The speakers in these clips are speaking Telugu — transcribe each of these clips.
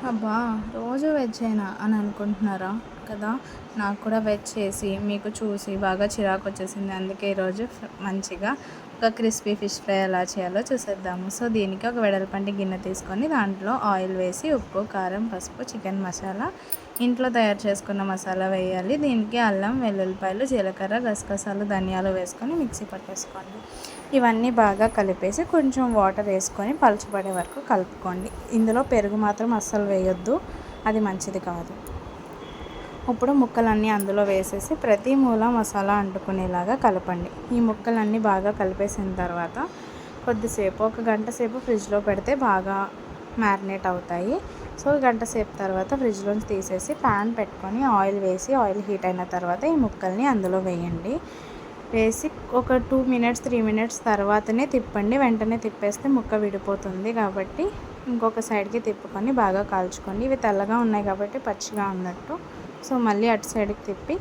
అబ్బా! రోజు వెజ్జేనా అని అనుకుంటున్నారా కదా! నాకు కూడా వెజ్ చేసి, మీకు చూసి బాగా చిరాకొచ్చేసింది. అందుకే ఈరోజు మంచిగా ఒక క్రిస్పీ ఫిష్ ఫ్రై ఎలా చేయాలో చూసేద్దాము. సో, దీనికి ఒక వెడల్పంటి గిన్నె తీసుకొని దాంట్లో ఆయిల్ వేసి, ఉప్పు, కారం, పసుపు, చికెన్ మసాలా, ఇంట్లో తయారు చేసుకున్న మసాలా వేయాలి. దీనికి అల్లం, వెల్లుల్లిపాయలు, జీలకర్ర, గసగసాలు, ధనియాలు వేసుకొని మిక్సీ పట్టేసుకోండి. ఇవన్నీ బాగా కలిపేసి కొంచెం వాటర్ వేసుకొని పలుచబడే వరకు కలుపుకోండి. ఇందులో పెరుగు మాత్రం అస్సలు వేయొద్దు, అది మంచిది కాదు. ఇప్పుడు ముక్కలన్నీ అందులో వేసేసి ప్రతి మూల మసాలా అంటుకునేలాగా కలపండి. ఈ ముక్కలన్నీ బాగా కలిపేసిన తర్వాత కొద్దిసేపు ఒక గంట సేపు ఫ్రిడ్జ్లో పెడితే బాగా మ్యారినేట్ అవుతాయి. సో గంట సేపు తర్వాత ఫ్రిడ్జ్లోంచి తీసేసి ప్యాన్ పెట్టుకొని ఆయిల్ వేసి, ఆయిల్ హీట్ అయిన తర్వాత ఈ ముక్కల్ని అందులో వేయండి. వేసి ఒక 2 మినిట్స్ 3 మినిట్స్ తర్వాతనే తిప్పండి. వెంటనే తిప్పేస్తే ముక్క విడిపోతుంది కాబట్టి ఇంకొక సైడ్కి తిప్పుకొని బాగా కాల్చుకోండి. ఇవి తెల్లగా ఉన్నాయి కాబట్టి పచ్చిగా ఉన్నట్టు. సో మళ్ళీ అటు సైడ్కి తిప్పి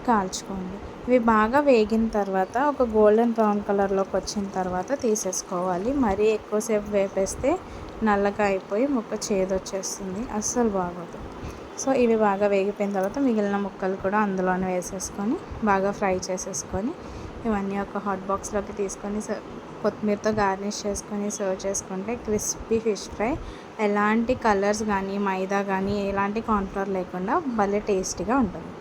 కాల్చుకోండి. ఇవి బాగా వేగిన తర్వాత ఒక గోల్డెన్ బ్రౌన్ కలర్లోకి వచ్చిన తర్వాత తీసేసుకోవాలి. మరీ ఎక్కువసేపు వేపేస్తే నల్లగా అయిపోయి ముక్క చేదొచ్చేస్తుంది, అస్సలు బాగోదు. సో ఇవి బాగా వేగిపోయిన తర్వాత మిగిలిన ముక్కలు కూడా అందులోనే వేసేసుకొని బాగా ఫ్రై చేసేసుకొని ఇవన్నీ ఒక హాట్ బాక్స్లోకి తీసుకొని కొత్తిమీరతో గార్నిష్ చేసుకొని సర్వ్ చేసుకుంటే క్రిస్పీ ఫిష్ ఫ్రై ఎలాంటి కలర్స్ కానీ మైదా కానీ ఎలాంటి కార్న్‌ఫ్లోర్ లేకుండా భలే టేస్టీగా ఉంటుంది.